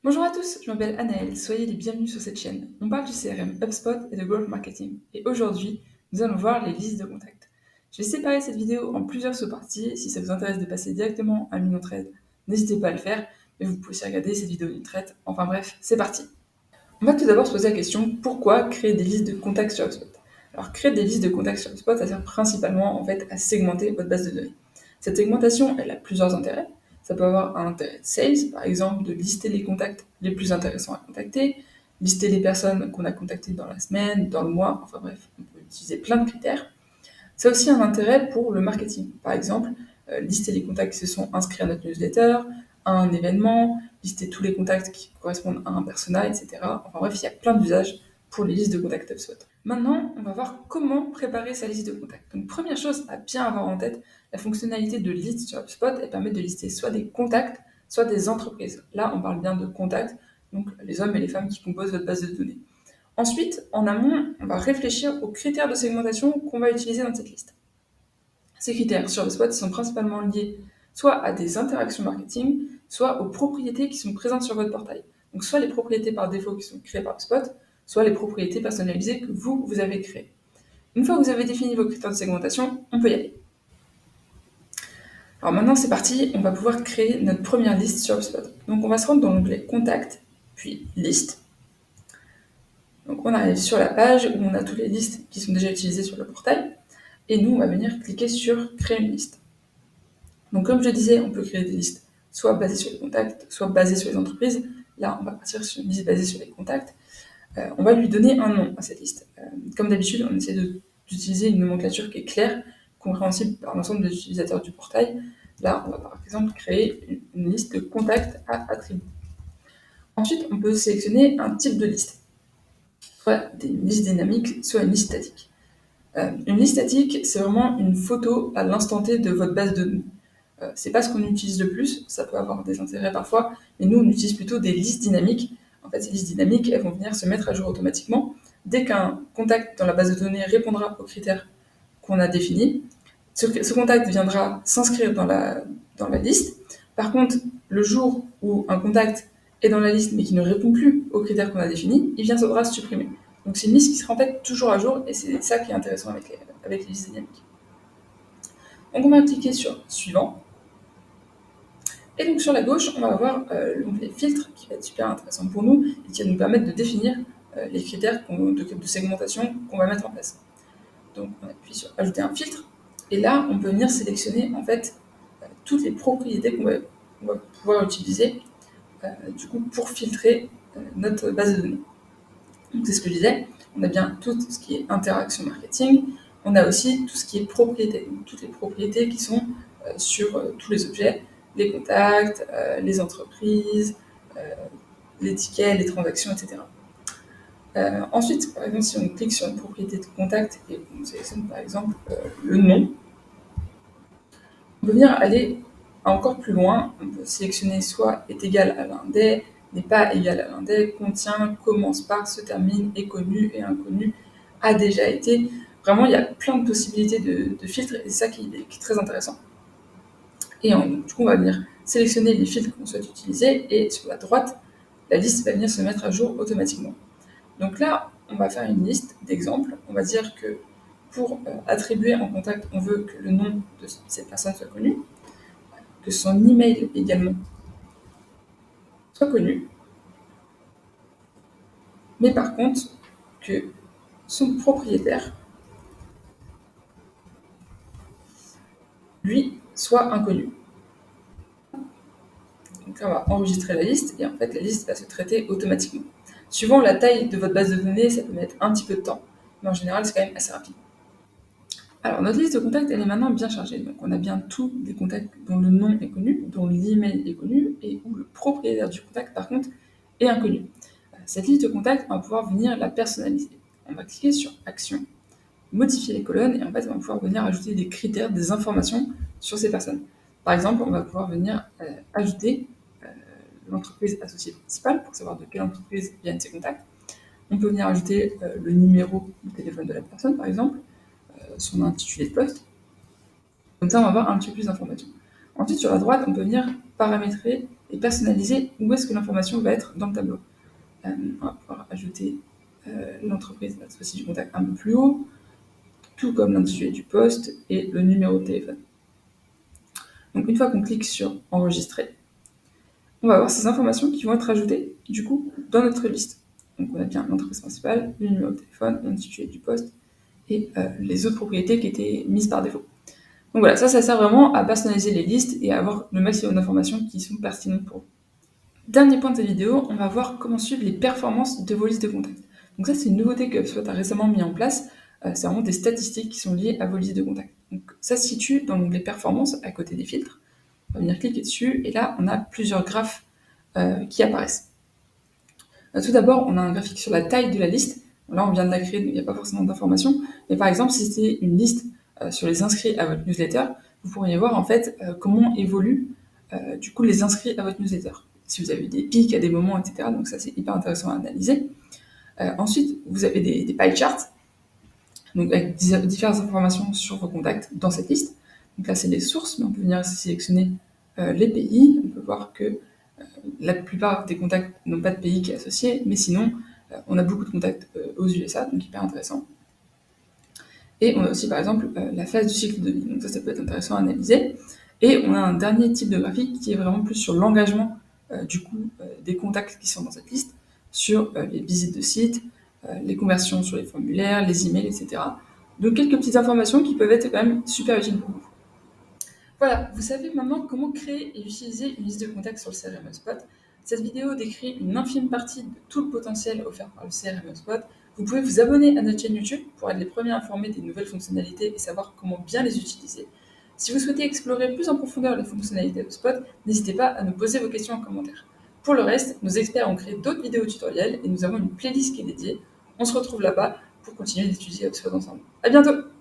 Bonjour à tous, je m'appelle Anaëlle, soyez les bienvenus sur cette chaîne. On parle du CRM HubSpot et de Growth Marketing. Et aujourd'hui, nous allons voir les listes de contacts. Je vais séparer cette vidéo en plusieurs sous-parties. Si ça vous intéresse de passer directement à une traite, n'hésitez pas à le faire. Mais vous pouvez aussi regarder cette vidéo d'une traite. Enfin bref, c'est parti. On va tout d'abord se poser la question, pourquoi créer des listes de contacts sur HubSpot? Alors créer des listes de contacts sur HubSpot, ça sert principalement en fait à segmenter votre base de données. Cette segmentation, elle a plusieurs intérêts. Ça peut avoir un intérêt de sales, par exemple, de lister les contacts les plus intéressants à contacter, lister les personnes qu'on a contactées dans la semaine, dans le mois, enfin bref, on peut utiliser plein de critères. Ça a aussi un intérêt pour le marketing. Par exemple, lister les contacts qui se sont inscrits à notre newsletter, à un événement, lister tous les contacts qui correspondent à un persona, etc. Enfin bref, il y a plein d'usages pour les listes de contacts HubSpot. Maintenant, on va voir comment préparer sa liste de contacts. Donc, première chose à bien avoir en tête, la fonctionnalité de liste sur HubSpot, elle permet de lister soit des contacts, soit des entreprises. Là, on parle bien de contacts, donc les hommes et les femmes qui composent votre base de données. Ensuite, en amont, on va réfléchir aux critères de segmentation qu'on va utiliser dans cette liste. Ces critères sur HubSpot sont principalement liés soit à des interactions marketing, soit aux propriétés qui sont présentes sur votre portail. Donc soit les propriétés par défaut qui sont créées par HubSpot, soit les propriétés personnalisées que vous avez créées. Une fois que vous avez défini vos critères de segmentation, on peut y aller. Alors maintenant c'est parti, on va pouvoir créer notre première liste sur HubSpot. Donc on va se rendre dans l'onglet Contact, puis Liste. Donc on arrive sur la page où on a toutes les listes qui sont déjà utilisées sur le portail, et nous on va venir cliquer sur Créer une liste. Donc comme je disais, on peut créer des listes soit basées sur les contacts, soit basées sur les entreprises. Là, on va partir sur une liste basée sur les contacts. On va lui donner un nom à cette liste. Comme d'habitude, on essaie d'utiliser une nomenclature qui est claire, compréhensible par l'ensemble des utilisateurs du portail. Là, on va par exemple créer une liste de contacts à attribuer. Ensuite, on peut sélectionner un type de liste, soit une liste dynamique, soit une liste statique. Une liste statique, c'est vraiment une photo à l'instant T de votre base de données. C'est pas ce qu'on utilise le plus, ça peut avoir des intérêts parfois, mais nous on utilise plutôt des listes dynamiques. En fait, ces listes dynamiques, elles vont venir se mettre à jour automatiquement. Dès qu'un contact dans la base de données répondra aux critères qu'on a définis, ce contact viendra s'inscrire dans la liste. Par contre, le jour où un contact est dans la liste mais qui ne répond plus aux critères qu'on a définis, il viendra se supprimer. Donc c'est une liste qui sera en fait toujours à jour et c'est ça qui est intéressant avec les listes dynamiques. Donc on va cliquer sur Suivant. Et donc sur la gauche, on va avoir l'onglet Filtre qui va être super intéressant pour nous et qui va nous permettre de définir les critères de segmentation qu'on va mettre en place. Donc on appuie sur Ajouter un filtre et là on peut venir sélectionner en fait toutes les propriétés qu'on va pouvoir utiliser du coup pour filtrer notre base de données. Donc c'est ce que je disais, on a bien tout ce qui est interaction marketing, on a aussi tout ce qui est propriété, donc toutes les propriétés qui sont sur tous les objets, les contacts, les entreprises, les tickets, les transactions, etc. Ensuite, par exemple, si on clique sur une propriété de contact et qu'on sélectionne par exemple le nom, on peut venir aller encore plus loin. On peut sélectionner soit est égal à l'un des, n'est pas égal à l'un des, contient, commence par, se termine, est connu et inconnu, a déjà été. Vraiment, il y a plein de possibilités de filtres et c'est ça qui est très intéressant. Et du coup, on va venir sélectionner les filtres qu'on souhaite utiliser et sur la droite, la liste va venir se mettre à jour automatiquement. Donc là, on va faire une liste d'exemples. On va dire que pour attribuer en contact, on veut que le nom de cette personne soit connu, que son email également soit connu, mais par contre que son propriétaire, lui, soit inconnu. Donc là, on va enregistrer la liste et en fait, la liste va se traiter automatiquement. Suivant la taille de votre base de données, ça peut mettre un petit peu de temps, mais en général, c'est quand même assez rapide. Alors, notre liste de contacts, elle est maintenant bien chargée. Donc, on a bien tous des contacts dont le nom est connu, dont l'email est connu, et où le propriétaire du contact, par contre, est inconnu. Cette liste de contacts, on va pouvoir venir la personnaliser. On va cliquer sur Action, modifier les colonnes, et en fait, on va pouvoir venir ajouter des critères, des informations sur ces personnes. Par exemple, on va pouvoir venir ajouter l'entreprise associée principale, pour savoir de quelle entreprise viennent ces contacts. On peut venir ajouter le numéro de téléphone de la personne, par exemple, son intitulé de poste. Comme ça, on va avoir un petit peu plus d'informations. Ensuite, sur la droite, on peut venir paramétrer et personnaliser où est-ce que l'information va être dans le tableau. On va pouvoir ajouter l'entreprise, cette fois-ci du contact, un peu plus haut, tout comme l'intitulé du poste et le numéro de téléphone. Donc une fois qu'on clique sur enregistrer, on va avoir ces informations qui vont être ajoutées du coup dans notre liste. Donc on a bien l'entreprise principale, le numéro de téléphone, l'intitulé du poste et les autres propriétés qui étaient mises par défaut. Donc voilà, ça sert vraiment à personnaliser les listes et à avoir le maximum d'informations qui sont pertinentes pour vous. Dernier point de cette vidéo, on va voir comment suivre les performances de vos listes de contacts. Donc ça, c'est une nouveauté que HubSpot a récemment mis en place. C'est vraiment des statistiques qui sont liées à vos listes de contacts. Donc ça se situe dans l'onglet performance à côté des filtres. On va venir cliquer dessus et là, on a plusieurs graphes qui apparaissent. Tout d'abord, on a un graphique sur la taille de la liste. Là, on vient de la créer, donc il n'y a pas forcément d'informations. Mais par exemple, si c'était une liste sur les inscrits à votre newsletter, vous pourriez voir en fait comment évoluent du coup les inscrits à votre newsletter. Si vous avez des pics à des moments, etc. Donc ça, c'est hyper intéressant à analyser. Ensuite, vous avez des pie charts, donc avec différentes informations sur vos contacts dans cette liste. Donc là, c'est les sources, mais on peut venir aussi sélectionner les pays. On peut voir que la plupart des contacts n'ont pas de pays qui est associé, mais sinon, on a beaucoup de contacts aux USA, donc hyper intéressant. Et on a aussi, par exemple, la phase du cycle de vie. Donc ça peut être intéressant à analyser. Et on a un dernier type de graphique qui est vraiment plus sur l'engagement des contacts qui sont dans cette liste, sur les visites de sites, les conversions sur les formulaires, les emails, etc. Donc quelques petites informations qui peuvent être quand même super utiles pour vous. Voilà, vous savez maintenant comment créer et utiliser une liste de contacts sur le CRM HubSpot. Cette vidéo décrit une infime partie de tout le potentiel offert par le CRM HubSpot. Vous pouvez vous abonner à notre chaîne YouTube pour être les premiers informés des nouvelles fonctionnalités et savoir comment bien les utiliser. Si vous souhaitez explorer plus en profondeur les fonctionnalités HubSpot, n'hésitez pas à nous poser vos questions en commentaire. Pour le reste, nos experts ont créé d'autres vidéos tutoriels et nous avons une playlist qui est dédiée. On se retrouve là-bas pour continuer d'étudier HubSpot ensemble. À bientôt!